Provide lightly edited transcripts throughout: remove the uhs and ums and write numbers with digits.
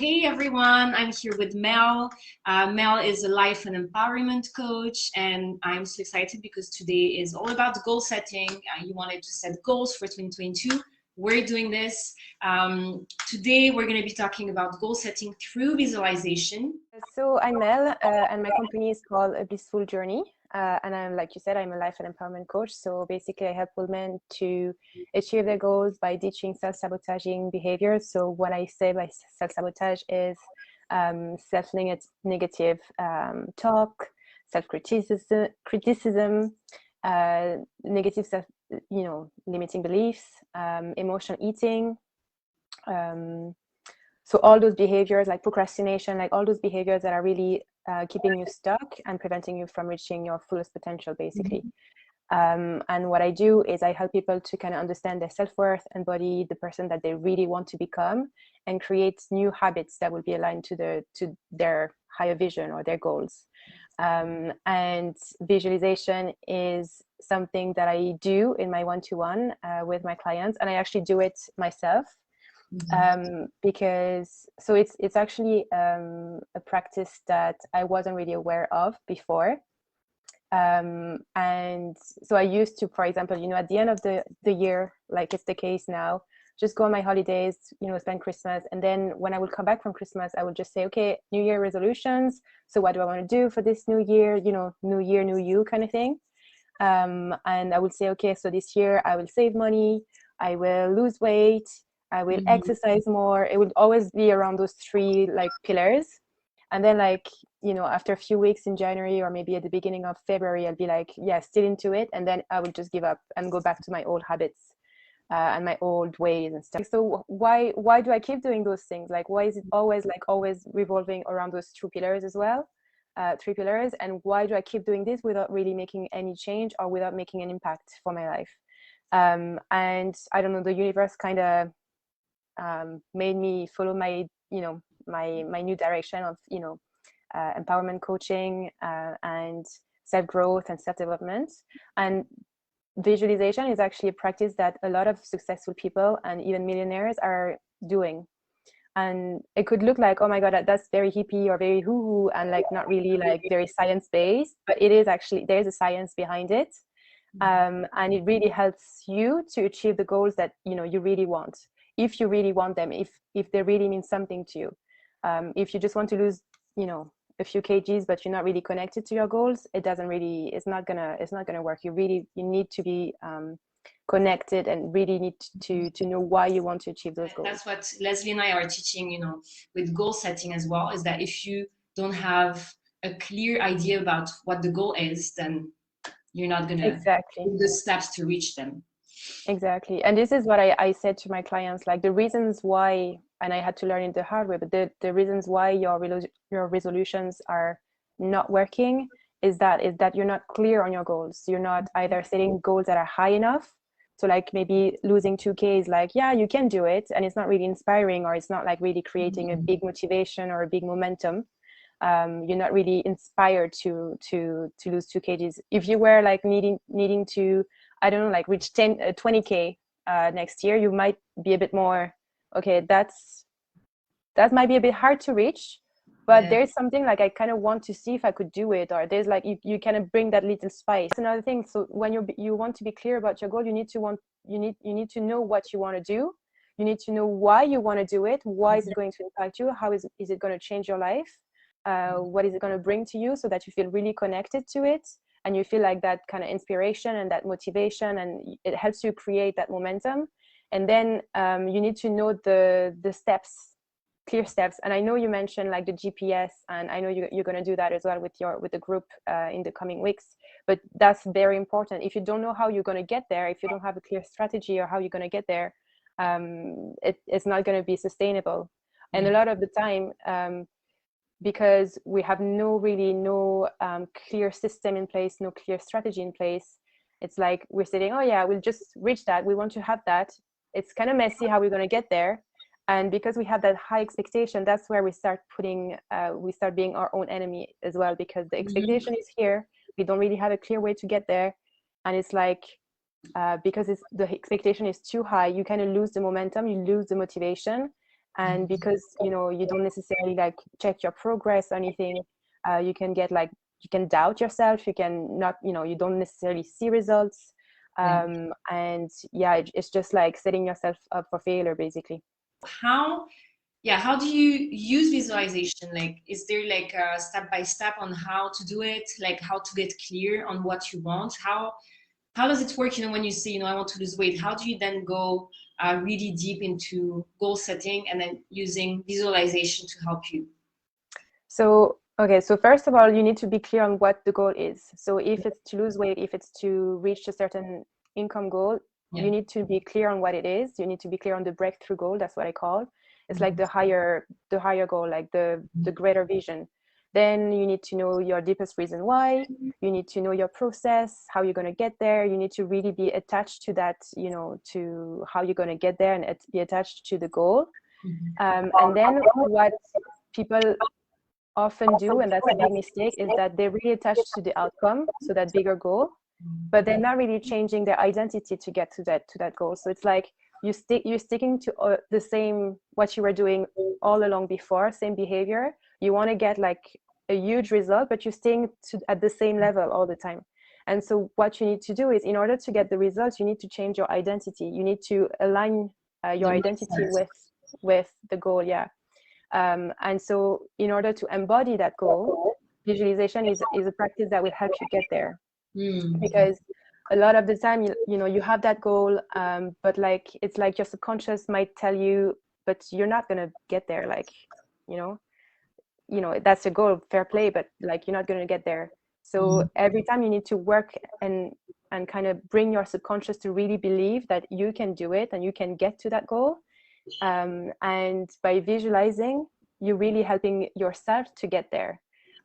hey everyone, I'm here with Mel. Mel is a life and empowerment coach, and I'm so excited because today is all about goal setting. You wanted to set goals for 2022. We're doing this. Today, we're going to be talking about goal setting through visualization. So I'm Mel, and my company is called A Blissful Journey. And I'm, like you said, I'm a life and empowerment coach. So basically, I help women to achieve their goals by ditching self-sabotaging behaviors. So what I say by self-sabotage is self-negative talk, self-criticism, negative self, limiting beliefs, emotional eating. So all those behaviors like procrastination, like all those behaviors that are really keeping you stuck and preventing you from reaching your fullest potential, basically. And what I do is I help people to kind of understand their self-worth, embody the person that they really want to become, and create new habits that will be aligned to their higher vision or their goals. And visualization is something that I do in my one-to-one with my clients, and I actually do it myself. Because so it's actually a practice that I wasn't really aware of before, and so I used to, for example, at the end of the year, like it's the case now, just go on my holidays, spend Christmas, and then when I would come back from Christmas, I would just say, okay, New Year resolutions. So what do I want to do for this new year? New year, new you kind of thing. And I would say, okay, so this year I will save money, I will lose weight, I will exercise more. It would always be around those three pillars. And then after a few weeks in January or maybe at the beginning of February, I'll be like, yeah, still into it. And then I would just give up and go back to my old habits and my old ways and stuff. So why do I keep doing those things? Why is it always revolving around those three pillars as well? Three pillars. And why do I keep doing this without really making any change or without making an impact for my life? And I don't know, the universe kind of made me follow my my new direction of empowerment coaching and self-growth and self-development. And visualization is actually a practice that a lot of successful people and even millionaires are doing. And it could look like, oh my god, that's very hippie or very hoo-hoo and not really very science-based, but it is actually, there's a science behind it. And it really helps you to achieve the goals that you really want, if you really want them, if they really mean something to you. If you just want to lose a few kgs but you're not really connected to your goals, it's not gonna work. You need to be connected and really need to know why you want to achieve those goals. That's what Leslie and I are teaching with goal setting as well, is that if you don't have a clear idea about what the goal is, then you're not gonna exactly do the steps to reach them. Exactly. And this is what I said to my clients, the reasons why, and I had to learn it the hard way, but the reasons why your resolutions are not working is that you're not clear on your goals. You're not either setting goals that are high enough. So maybe losing 2K is yeah, you can do it, and it's not really inspiring, or it's not really creating a big motivation or a big momentum. You're not really inspired to lose 2 kgs. If you were needing to, I don't know, reach 20K next year, you might be a bit more, okay, that might be a bit hard to reach, but there's something I kind of want to see if I could do it, or there's you kind of bring that little spice. That's another thing. So when you want to be clear about your goal, you need to know what you want to do. You need to know why you want to do it. Why is it going to impact you? How is it going to change your life? What is it going to bring to you, so that you feel really connected to it, and you feel that kind of inspiration and that motivation, and it helps you create that momentum. And then you need to know the steps, clear steps. And I know you mentioned the GPS, and I know you're going to do that as well with the group in the coming weeks, but that's very important. If you don't know how you're going to get there, if you don't have a clear strategy or how you're going to get there, it's not going to be sustainable. And a lot of the time, because we have no clear system in place, no clear strategy in place, it's we're saying, oh yeah, we'll just reach that, we want to have that. It's kind of messy how we're going to get there. And because we have that high expectation, that's where we start being our own enemy as well, because the expectation is here, we don't really have a clear way to get there. And it's because the expectation is too high, you kind of lose the momentum, you lose the motivation. And because, you know, you don't necessarily like check your progress or anything, you can get like, you can doubt yourself, you can not, you know, you don't necessarily see results. And yeah, it's just like setting yourself up for failure, basically. How do you use visualization? Like, is there like a step by step on how to do it? Like how to get clear on what you want? How does it work? You know, when you say, you know, I want to lose weight, how do you then go really deep into goal setting and then using visualization to help you? So, okay, so first of all, you need to be clear on what the goal is. So if it's to lose weight, if it's to reach a certain income goal, Yeah. you need to be clear on what it is. You need to be clear on the breakthrough goal. That's what I call. It's like the higher goal, like the greater vision. Then you need to know your deepest reason why. You need to know your process, how you're going to get there. You need to really be attached to that, you know, to how you're going to get there, and be attached to the goal. And then what people often do, and that's a big mistake, is that they're really attached to the outcome, so that bigger goal, but they're not really changing their identity to get to that goal. So it's like you're sticking to the same, what you were doing all along before, same behavior. You want to get like a huge result, but you're staying at the same level all the time. And so what you need to do is, in order to get the results, you need to change your identity. You need to align your identity with the goal. Yeah. And so in order to embody that goal, visualization is a practice that will help you get there. Because a lot of the time, you know, you have that goal, but like, it's like your subconscious might tell you, but you're not going to get there. Like, you know, that's your goal, fair play, but like, you're not going to get there. So every time you need to work and kind of bring your subconscious to really believe that you can do it and you can get to that goal. And by visualizing, you're really helping yourself to get there.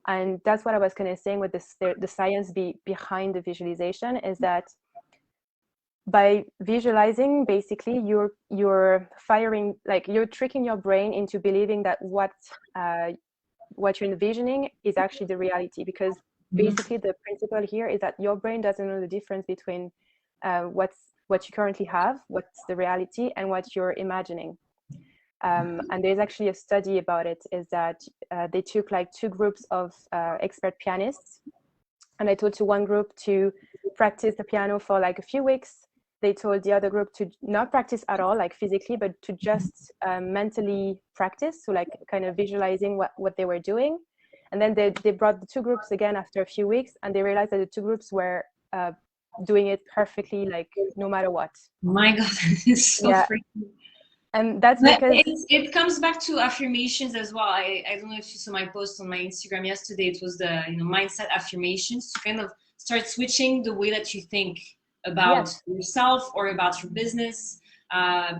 And that's what I was kind of saying with this, the science behind the visualization is that by visualizing, basically you're firing, like you're tricking your brain into believing that what you're envisioning is actually the reality. Because basically the principle here is that your brain doesn't know the difference between what you currently have, what's the reality, and what you're imagining. And there's actually a study about it, is that they took like two groups of expert pianists, and they told to one group to practice the piano for like a few weeks. They told the other group to not practice at all, like physically, but to just mentally practice, so like kind of visualizing what they were doing. And then they brought the two groups again after a few weeks, and they realized that the two groups were doing it perfectly, like no matter what. My God, it's so freaking. And that's because it comes back to affirmations as well. I don't know if you saw my post on my Instagram yesterday. It was the, you know, mindset affirmations, to kind of start switching the way that you think about yourself or about your business.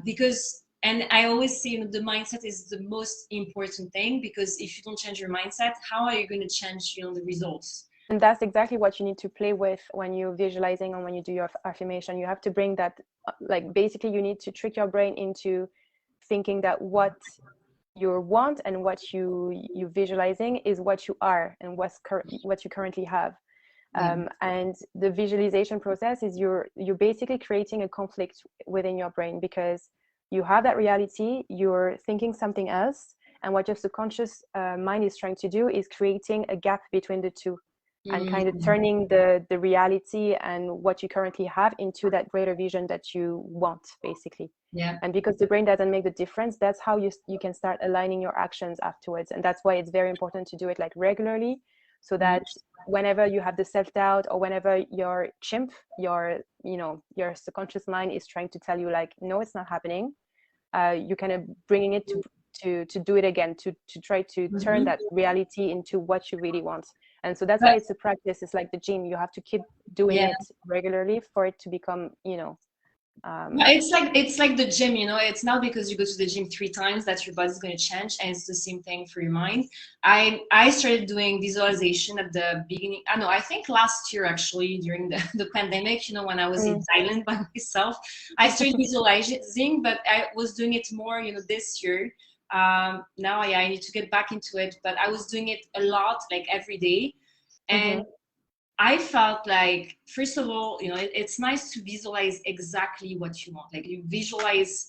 Because, and I always say, you know, the mindset is the most important thing, because if you don't change your mindset, how are you going to change, you know, the results? And that's exactly what you need to play with when you're visualizing and when you do your affirmation. You have to bring that, like basically you need to trick your brain into thinking that what you want and what you visualizing is what you are and what you currently have. And the visualization process is you're basically creating a conflict within your brain, because you have that reality, you're thinking something else, and what your subconscious mind is trying to do is creating a gap between the two, and kind of turning the reality and what you currently have into that greater vision that you want, basically. Yeah. And because the brain doesn't make the difference, that's how you can start aligning your actions afterwards. And that's why it's very important to do it like regularly, so that whenever you have the self-doubt, or whenever your your subconscious mind is trying to tell you like, no, it's not happening, you kind of bringing it to do it again, to try to turn that reality into what you really want. And so that's why it's a practice. It's like the gym. You have to keep doing it regularly for it to become, you know. It's like the gym, you know. It's not because you go to the gym 3 times that your body's going to change, and it's the same thing for your mind. I started doing visualization at the beginning. I think last year, actually, during the pandemic, you know, when I was in Thailand by myself. I started visualizing, but I was doing it more, you know, this year. Now I need to get back into it, but I was doing it a lot, like every day. And I felt like, first of all, you know, it's nice to visualize exactly what you want. Like you visualize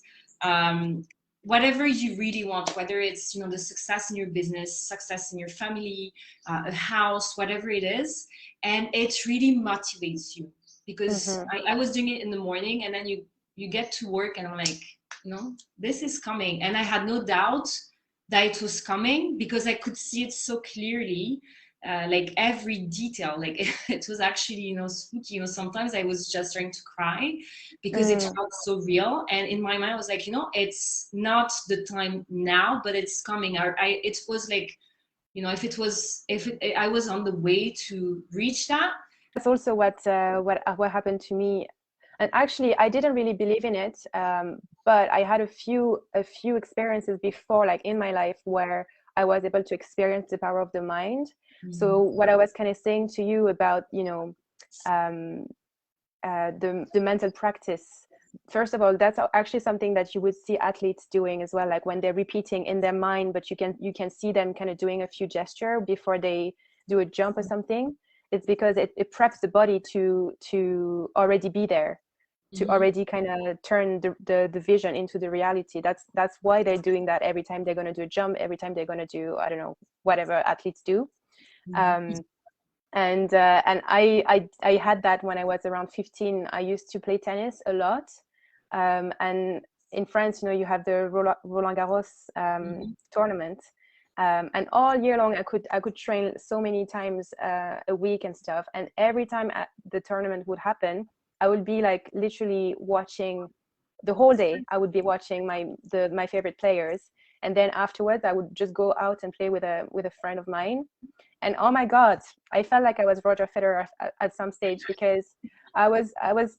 whatever you really want, whether it's, you know, the success in your business, success in your family, a house, whatever it is, and it really motivates you. Because I was doing it in the morning, and then you get to work, and I'm like, you know, this is coming, and I had no doubt that it was coming because I could see it so clearly. Like every detail, like it was actually, you know, spooky. You know, sometimes I was just trying to cry because it felt so real. And in my mind, I was like, you know, it's not the time now, but it's coming. It was like, you know, I was on the way to reach that. That's also what happened to me. And actually, I didn't really believe in it, but I had a few experiences before, like in my life, where I was able to experience the power of the mind. So what I was kind of saying to you about, you know, the mental practice. First of all, that's actually something that you would see athletes doing as well, like when they're repeating in their mind, but you can see them kind of doing a few gesture before they do a jump or something. It's because it preps the body to already be there, to already kind of turn the vision into the reality. That's why they're doing that every time they're going to do a jump, every time they're going to do, I don't know, whatever athletes do. And I had that when I was around 15. I used to play tennis a lot, and in France, you know, you have the Roland Garros tournament, and all year long I could train so many times a week and stuff. And every time the tournament would happen, I would be like literally watching the whole day. I would be watching my favorite players, and then afterwards I would just go out and play with a friend of mine. And oh my God, I felt like I was Roger Federer at some stage, because I was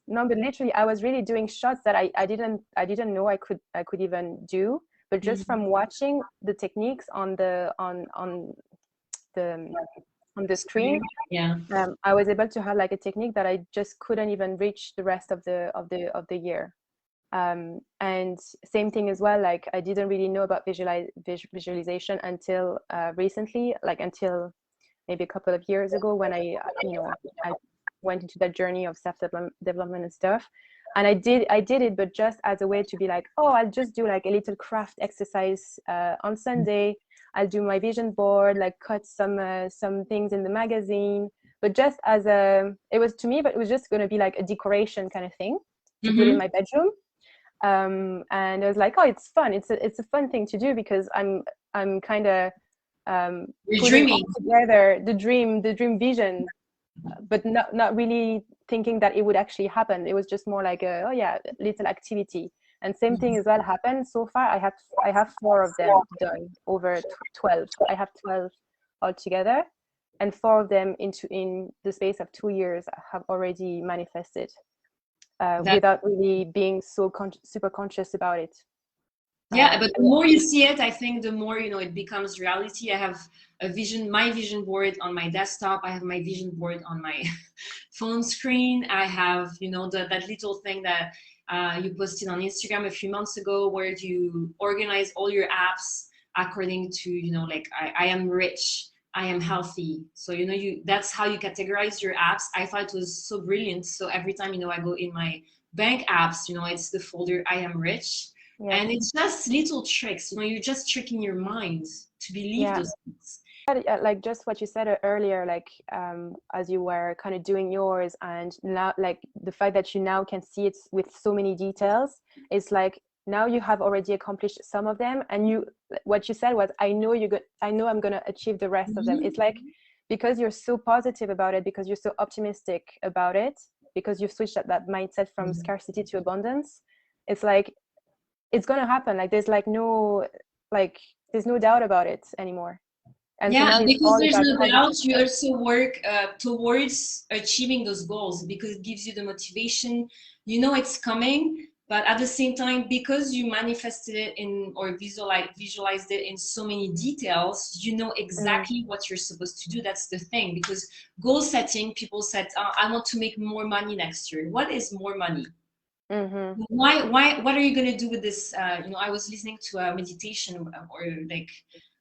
no, but literally I was really doing shots that I didn't know I could even do. But just from watching the techniques on the screen, I was able to have like a technique that I just couldn't even reach the rest of the year. And same thing as well, like I didn't really know about visualization until recently, like until maybe a couple of years ago, when I went into that journey of self-development and stuff. And I did it, but just as a way to be like, oh, I'll just do like a little craft exercise on Sunday. I'll do my vision board, like cut some things in the magazine, but just as it was to me, but it was just going to be like a decoration kind of thing to put in my bedroom. And I was like, oh, it's fun. It's a fun thing to do, because I'm kind of putting together the dream vision, but not really thinking that it would actually happen. It was just more like a little activity. And same thing as well happened. So far I have 4 of them done over 12. I have 12 altogether, and 4 of them in the space of 2 years have already manifested, without really being so super conscious about it. Yeah, but the more you see it, I think the more, you know, it becomes reality. I have my vision board on my desktop. I have my vision board on my phone screen. I have, you know, that little thing that you posted on Instagram a few months ago, where you organize all your apps according to, you know, like I am rich, I am healthy. So, you know, that's how you categorize your apps. I thought it was so brilliant. So every time, you know, I go in my bank apps, you know, it's the folder I am rich. Yeah. And it's just little tricks, you know, you're just tricking your mind to believe those things. Like just what you said earlier, like as you were kind of doing yours, and now like the fact that you now can see it with so many details, it's like now you have already accomplished some of them, and what you said was, I know I'm gonna achieve the rest of them. It's like, because you're so positive about it, because you're so optimistic about it, because you've switched that mindset from scarcity to abundance, it's like it's gonna happen. Like there's no doubt about it anymore. And yeah, because there's no doubt, you also work towards achieving those goals, because it gives you the motivation. You know it's coming, but at the same time, because you manifested it or visualized it in so many details, you know exactly what you're supposed to do. That's the thing, because goal setting, people said, I want to make more money next year. What is more money? Why what are you going to do with this? You know, I was listening to a meditation or like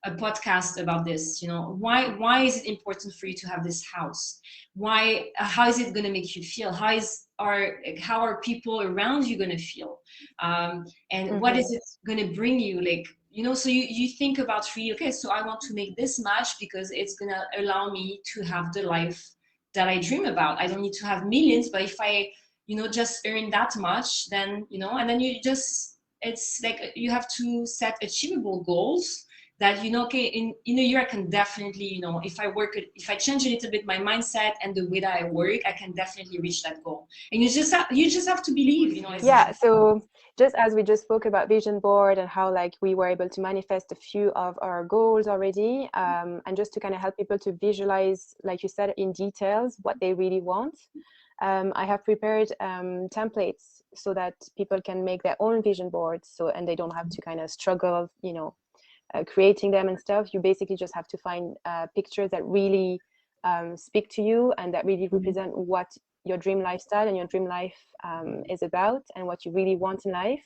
a podcast about this. You know, why is it important for you to have this house? Why? How is it going to make you feel? How are people around you going to feel? And what is it going to bring you? Like, you know, so you think about really, okay, so I want to make this much because it's going to allow me to have the life that I dream about. I don't need to have millions, but if I, you know, just earn that much, then, you know, and then it's like you have to set achievable goals that, you know, okay, in a year I can definitely, you know, if I change a little bit my mindset and the way that I work, I can definitely reach that goal. And you just have to believe, you know. Yeah, so just as we just spoke about vision board and how like we were able to manifest a few of our goals already, and just to kind of help people to visualize, like you said, in details what they really want, I have prepared templates so that people can make their own vision boards, so and they don't have to kind of struggle, you know, creating them and stuff. You basically just have to find pictures that really speak to you and that really represent what your dream lifestyle and your dream life is about and what you really want in life.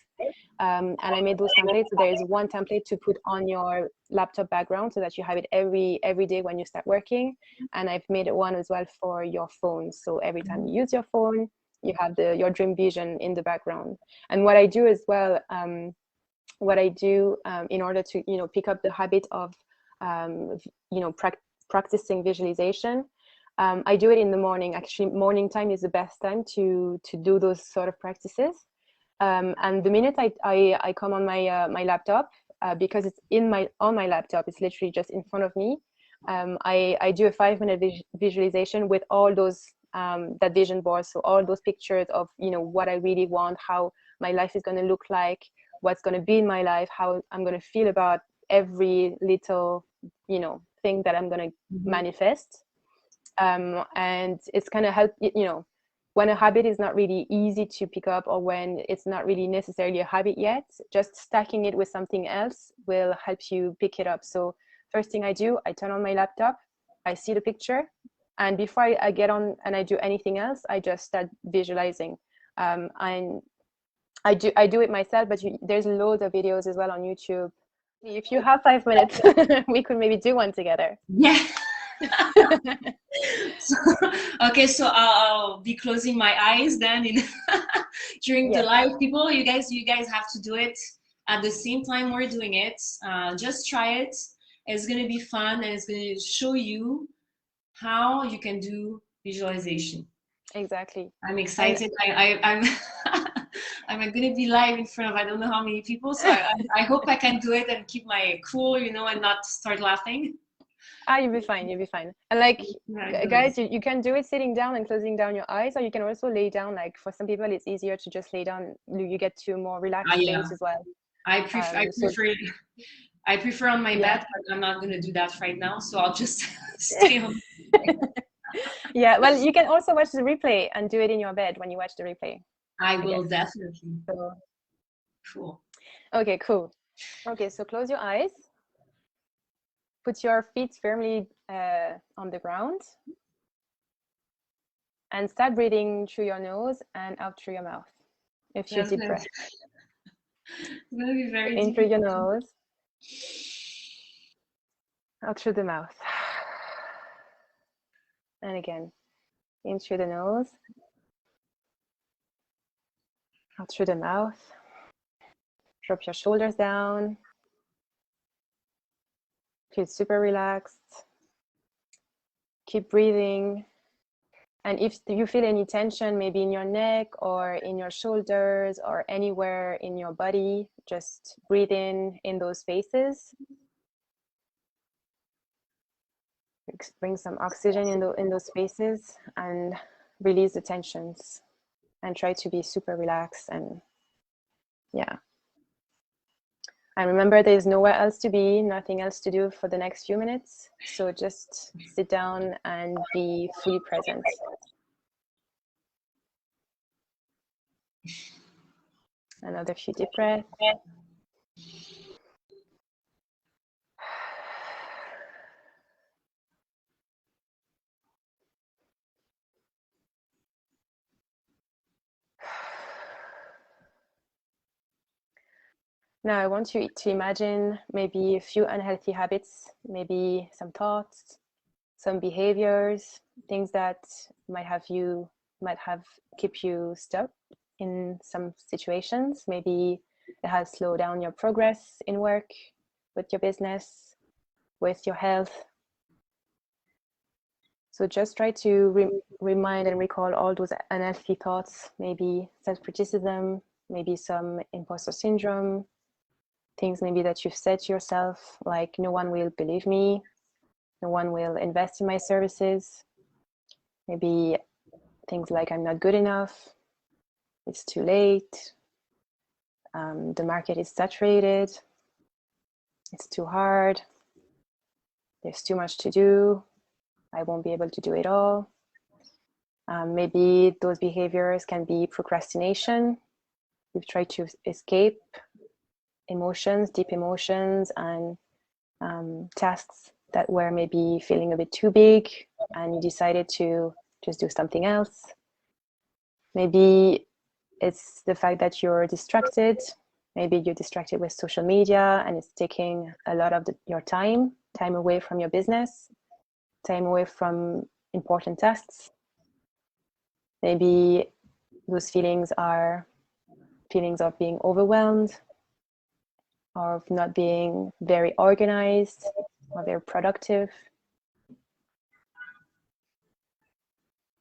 And I made those templates. So there is one template to put on your laptop background so that you have it every day when you start working. And I've made one as well for your phone. So every time you use your phone, you have your dream vision in the background. And what I do as well, in order to, you know, pick up the habit of, you know, practicing visualization, I do it in the morning. Actually, morning time is the best time to do those sort of practices. And the minute I come on my laptop, because it's on my laptop, it's literally just in front of me. I do a 5-minute visualization with all those that vision board. So all those pictures of, you know, what I really want, how my life is going to look like, what's going to be in my life, how I'm going to feel about every little, you know, thing that I'm going to manifest. And it's kind of help, you know, when a habit is not really easy to pick up or when it's not really necessarily a habit yet, just stacking it with something else will help you pick it up. So first thing I do, I turn on my laptop, I see the picture, and before I get on and I do anything else, I just start visualizing. And I do it myself, but there's loads of videos as well on YouTube. If you have 5 minutes, we could maybe do one together. Yeah. Okay, so I'll be closing my eyes then during the live. People, you guys have to do it at the same time we're doing it. Just try it. It's going to be fun and it's going to show you how you can do visualization. Exactly. I'm excited. I'm I'm going to be live in front of I don't know how many people, so I hope I can do it and keep my cool, you know, and not start laughing. You'll be fine. You'll be fine. And like, guys, you can do it sitting down and closing down your eyes, or you can also lay down. Like for some people, it's easier to just lay down. You get to a more relaxed state as well. I prefer on my bed, but I'm not going to do that right now. So I'll just stay on. Yeah, well, you can also watch the replay and do it in your bed when you watch the replay. I will definitely. So, cool. Okay, cool. Okay, so close your eyes. Put your feet firmly on the ground. And start breathing through your nose and out through your mouth. A few deep breaths. It's going to be very in deep. through your nose. Out through the mouth. And again, in through the nose. Out through the mouth. Drop your shoulders down. Feel super relaxed. Keep breathing. And if you feel any tension, maybe in your neck or in your shoulders or anywhere in your body, just breathe in those spaces. Bring some oxygen in those spaces and release the tensions and try to be super relaxed. And yeah. And remember, there's nowhere else to be, nothing else to do for the next few minutes. So just sit down and be fully present. Another few deep breaths. Now I want you to imagine maybe a few unhealthy habits, maybe some thoughts, some behaviors, things that might have keep you stuck in some situations. Maybe it has slowed down your progress in work, with your business, with your health. So just try to remind and recall all those unhealthy thoughts, maybe self-criticism, maybe some imposter syndrome, things maybe that you've said to yourself, like no one will believe me, no one will invest in my services. Maybe things like I'm not good enough, it's too late, the market is saturated, it's too hard, there's too much to do, I won't be able to do it all. Maybe those behaviors can be procrastination. You've tried to escape emotions, deep emotions, and tasks that were maybe feeling a bit too big, and you decided to just do something else. Maybe it's the fact that you're distracted. Maybe you're distracted with social media and it's taking a lot of your time away from your business, time away from important tasks. Maybe those feelings are feelings of being overwhelmed, or of not being very organized or very productive.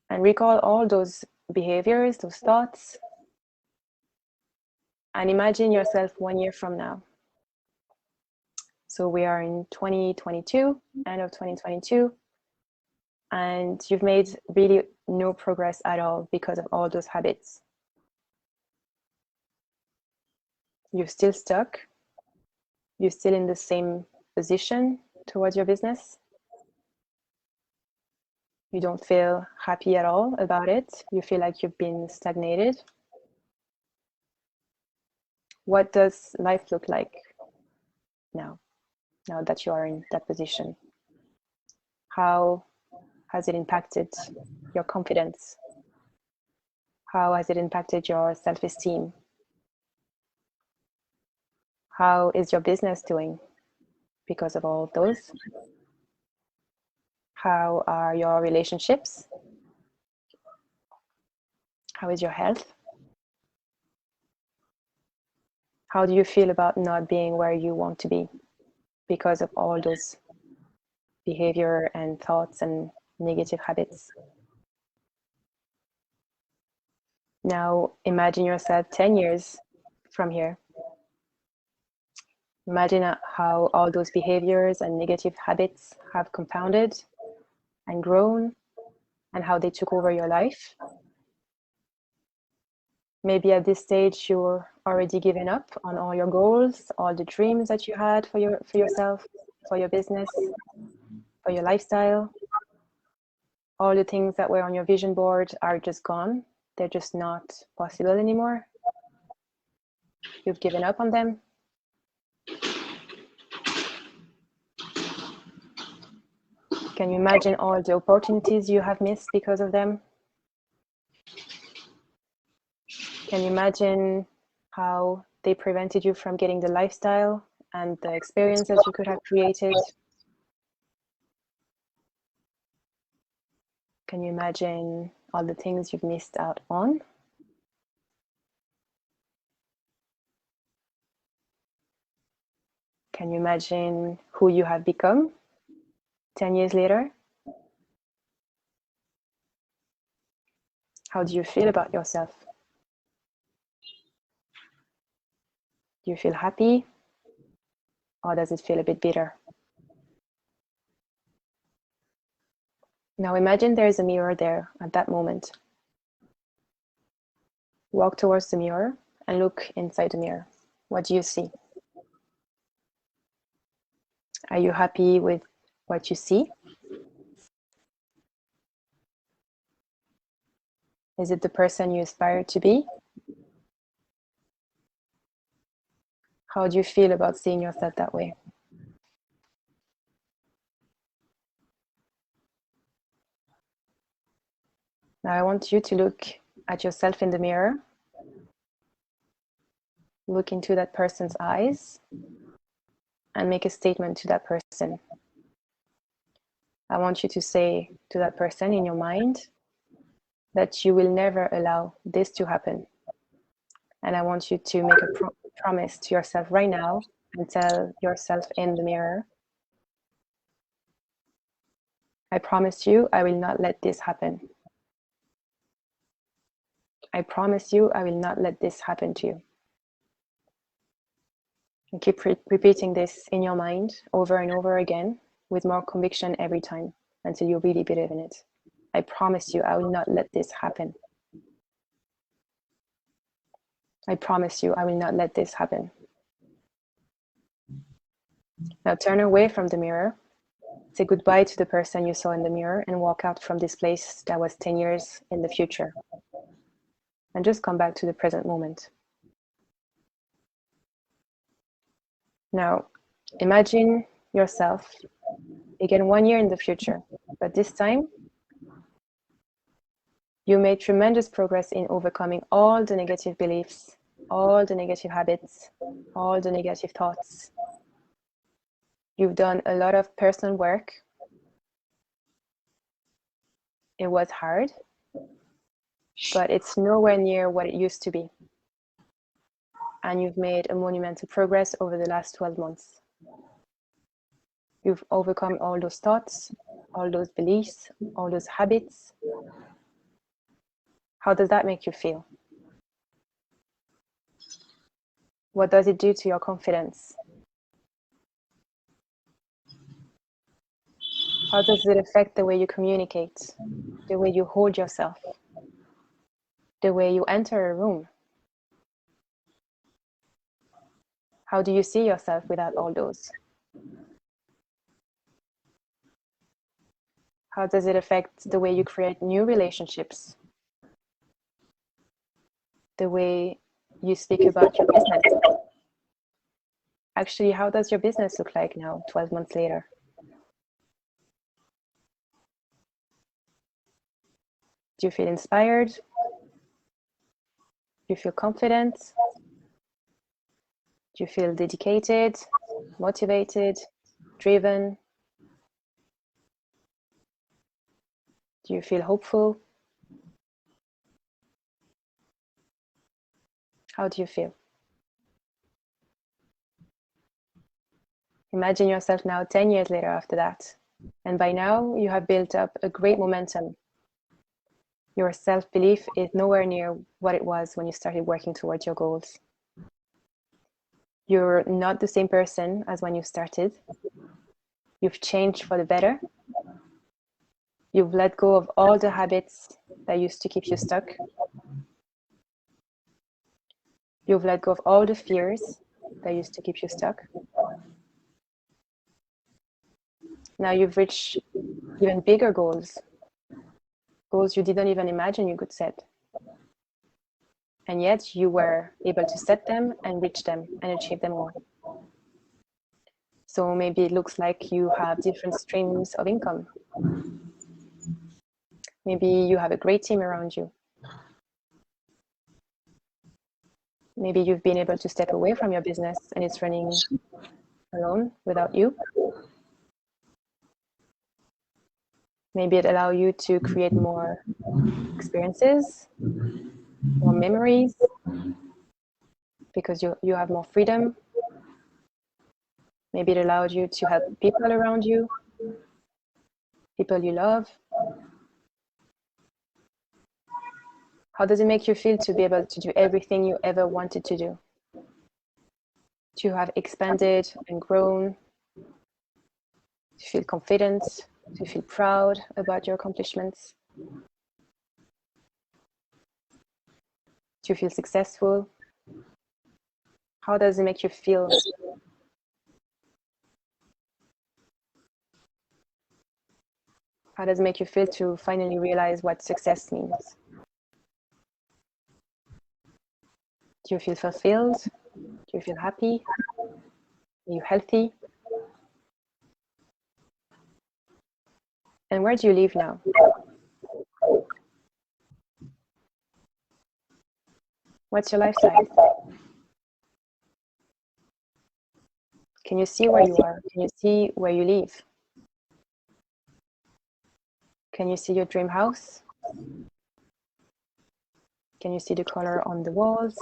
And recall all those behaviors, those thoughts, and imagine yourself 1 year from now. So we are in 2022, end of 2022, and you've made really no progress at all because of all those habits. You're still stuck. You're still in the same position towards your business. You don't feel happy at all about it. You feel like you've been stagnated. What does life look like now that you are in that position? How has it impacted your confidence? How has it impacted your self-esteem? How is your business doing because of all of those? How are your relationships? How is your health? How do you feel about not being where you want to be because of all those behavior and thoughts and negative habits? Now imagine yourself 10 years from here. Imagine how all those behaviors and negative habits have compounded and grown, and how they took over your life. Maybe at this stage you're already given up on all your goals, all the dreams that you had for yourself, for your business, for your lifestyle. All the things that were on your vision board are just gone. They're just not possible anymore. You've given up on them. Can you imagine all the opportunities you have missed because of them? Can you imagine how they prevented you from getting the lifestyle and the experiences you could have created? Can you imagine all the things you've missed out on? Can you imagine who you have become 10 years later? How do you feel about yourself? Do you feel happy? Or does it feel a bit bitter? Now imagine there is a mirror there at that moment. Walk towards the mirror and look inside the mirror. What do you see? Are you happy with what you see? Is it the person you aspire to be? How do you feel about seeing yourself that way? Now I want you to look at yourself in the mirror. look into that person's eyes and make a statement to that person. I want you to say to that person in your mind that you will never allow this to happen. And I want you to make a promise to yourself right now and tell yourself in the mirror, I promise you I will not let this happen. I promise you I will not let this happen to you. And keep repeating this in your mind over and over again with more conviction every time until you really believe in it. I promise you I will not let this happen. I promise you I will not let this happen. Now turn away from the mirror, say goodbye to the person you saw in the mirror, and walk out from this place that was 10 years in the future. And just come back to the present moment. Now, imagine yourself again 1 year in the future, but this time you made tremendous progress in overcoming all the negative beliefs, all the negative habits, all the negative thoughts. You've done a lot of personal work. It was hard, but it's nowhere near what it used to be. And you've made a monumental progress over the last 12 months. You've overcome all those thoughts, all those beliefs, all those habits. How does that make you feel? What does it do to your confidence? How does it affect the way you communicate, the way you hold yourself, the way you enter a room? How do you see yourself without all those? How does it affect the way you create new relationships? The way you speak about your business? Actually, how does your business look like now, 12 months later? Do you feel inspired? Do you feel confident? Do you feel dedicated, motivated, driven? Do you feel hopeful? How do you feel? Imagine yourself now 10 years later after that. And by now, you have built up a great momentum. Your self-belief is nowhere near what it was when you started working towards your goals. You're not the same person as when you started. You've changed for the better. You've let go of all the habits that used to keep you stuck. You've let go of all the fears that used to keep you stuck. Now you've reached even bigger goals, goals you didn't even imagine you could set. And yet you were able to set them and reach them and achieve them all. So maybe it looks like you have different streams of income. Maybe you have a great team around you. Maybe you've been able to step away from your business and it's running alone without you. Maybe it allows you to create more experiences, more memories, because you have more freedom. Maybe it allowed you to help people around you, people you love. How does it make you feel to be able to do everything you ever wanted to do? To have expanded and grown, to feel confident, to feel proud about your accomplishments, to feel successful. How does it make you feel? How does it make you feel to finally realize what success means? Do you feel fulfilled? Do you feel happy? Are you healthy? And where do you live now? What's your lifestyle? Can you see where you are? Can you see where you live? Can you see your dream house? Can you see the color on the walls?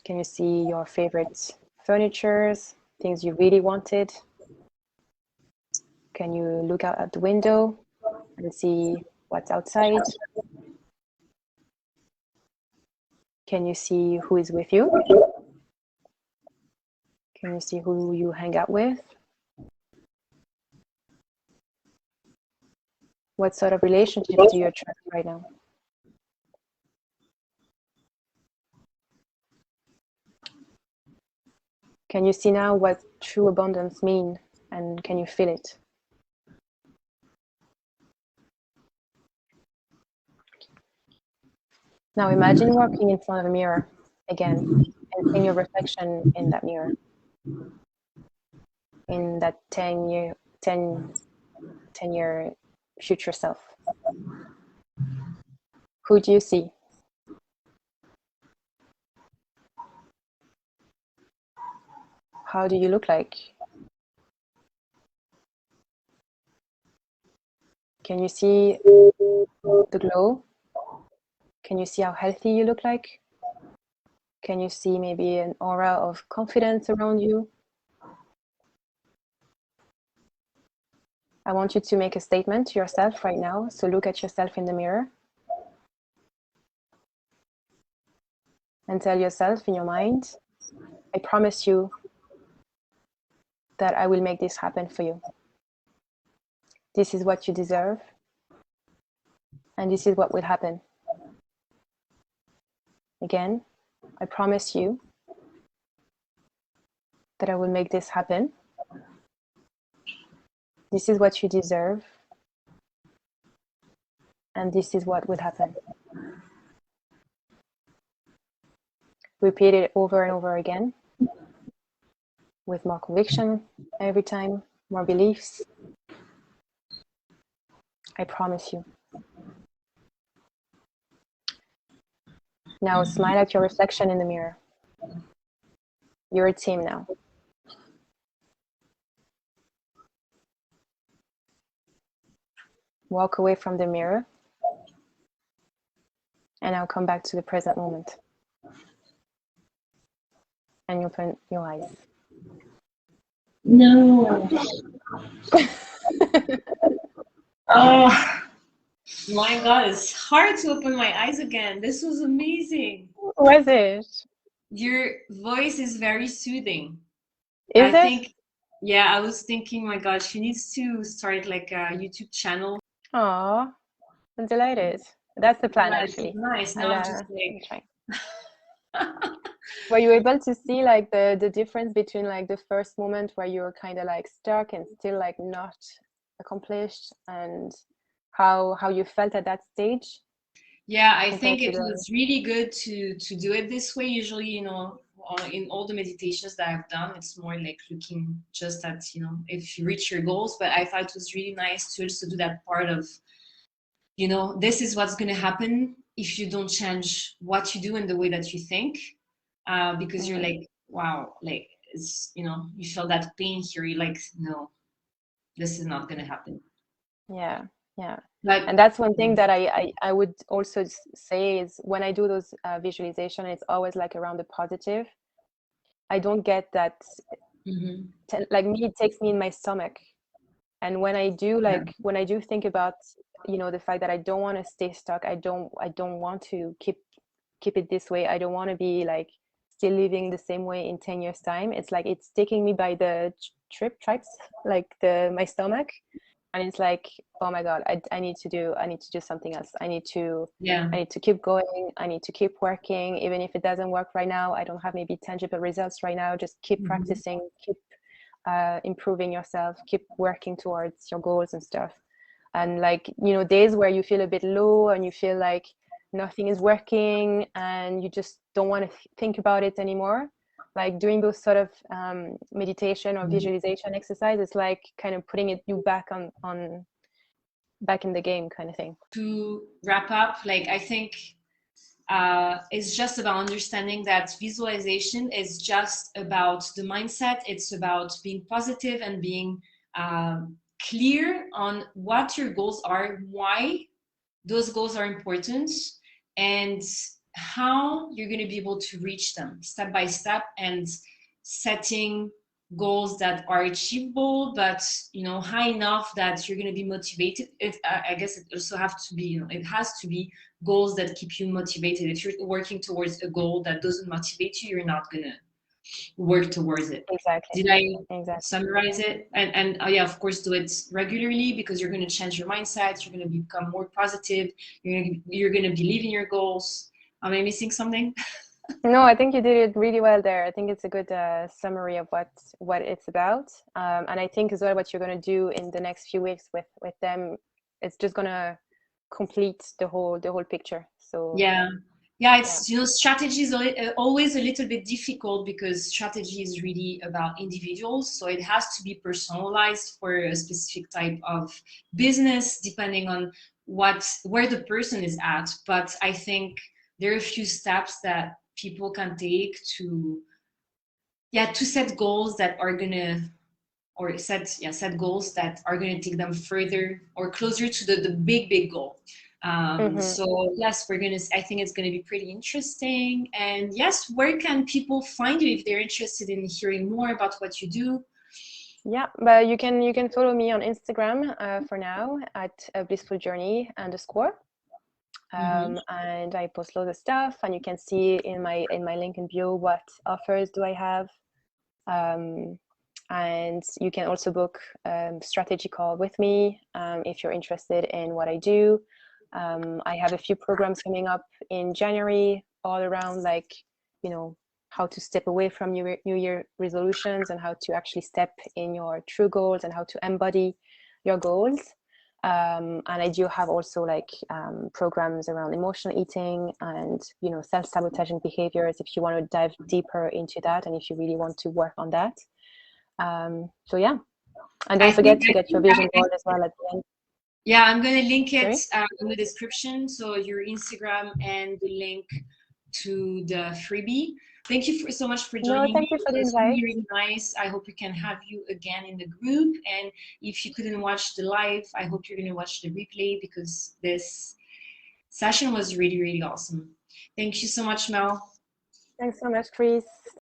Can you see your favorite furnitures, things you really wanted? Can you look out at the window and see what's outside? Can you see who is with you? Can you see who you hang out with? What sort of relationships do you attract right now? Can you see now what true abundance means, and can you feel it? Now imagine walking in front of a mirror again and seeing your reflection in that mirror, in that 10-year future self. Who do you see? How do you look like? Can you see the glow? Can you see how healthy you look like? Can you see maybe an aura of confidence around you? I want you to make a statement to yourself right now. So look at yourself in the mirror and tell yourself in your mind, I promise you that I will make this happen for you. This is what you deserve, and this is what will happen. Again, I promise you that I will make this happen. This is what you deserve, and this is what will happen. Repeat it over and over again with more conviction every time, more beliefs. I promise you. Now smile at your reflection in the mirror. You're a team now. Walk away from the mirror and now come back to the present moment. And you open your eyes. No. Oh my God, it's hard to open my eyes again. This was amazing. Was it? Your voice is very soothing. Is it? think, yeah, I was thinking, my God, she needs to start like a YouTube channel. Aw, I'm delighted. That's the plan, Yeah, actually. nice. Now I'm just like trying. Were you able to see like the difference between like the first moment where you were kind of like stuck and still like not accomplished, and how you felt at that stage? Yeah, I think it was really good to do it this way. Usually, you know, in all the meditations that I've done, it's more like looking just at, you know, if you reach your goals. But I thought it was really nice to also do that part of, you know, this is what's going to happen if you don't change what you do and the way that you think, because you're like, wow, like it's, you know, you feel that pain here. You're like, no, this is not going to happen. Yeah. Like, and that's one thing that I would also say is when I do those visualization, it's always like around the positive. I don't get that. Like me, it takes me in my stomach. And when I do when I do think about, you know, the fact that I don't want to stay stuck, I don't want to keep it this way. I don't want to be like still living the same way in 10 years time. It's like it's taking me by the tracks, like my stomach, and it's like, oh my God, I need to do something else. I need to keep going. I need to keep working, even if it doesn't work right now. I don't have maybe tangible results right now. Just keep practicing, keep improving yourself, keep working towards your goals and stuff. And like, you know, days where you feel a bit low and you feel like nothing is working and you just don't want to think about it anymore, like doing those sort of meditation or visualization exercises, like kind of putting you back back in the game kind of thing. To wrap up, like I think is just about understanding that visualization is just about the mindset. It's about being positive and being clear on what your goals are, why those goals are important, and how you're going to be able to reach them step by step, and setting goals that are achievable, but high enough that you're going to be motivated. I guess it also have to be, it has to be goals that keep you motivated. If you're working towards a goal that doesn't motivate you, you're not going to work towards it. Exactly. Did I Exactly. summarize it? And yeah, of course, do it regularly, because you're going to change your mindset. You're going to become more positive. You're going to believe in your goals. Am I missing something? No, I think you did it really well there. I think it's a good summary of what it's about. And I think as well what you're going to do in the next few weeks with them, it's just going to complete the whole picture. So yeah, it's strategy is always a little bit difficult, because strategy is really about individuals, so it has to be personalized for a specific type of business, depending on where the person is at. But I think there are a few steps that people can take to set goals that are gonna, or set goals that are going to take them further or closer to the big goal. So yes, I think it's going to be pretty interesting. And yes, where can people find you if they're interested in hearing more about what you do? Yeah, but you can follow me on Instagram for now at blissfuljourney_. And I post loads of stuff, and you can see in my link in bio what offers do I have. And you can also book strategy call with me if you're interested in what I do. I have a few programs coming up in January, all around how to step away from New Year resolutions, and how to actually step in your true goals, and how to embody your goals. And I do have also programs around emotional eating and self-sabotaging behaviors, if you want to dive deeper into that, and if you really want to work on that. So yeah, and don't forget to get your vision board as well at the end. Yeah, I'm going to link it in the description, so your Instagram and the link to the freebie. Thank you so much for joining me. Thank you for the invite. Really, really nice. I hope we can have you again in the group. And if you couldn't watch the live, I hope you're going to watch the replay, because this session was really, really awesome. Thank you so much, Mel. Thanks so much, Kris.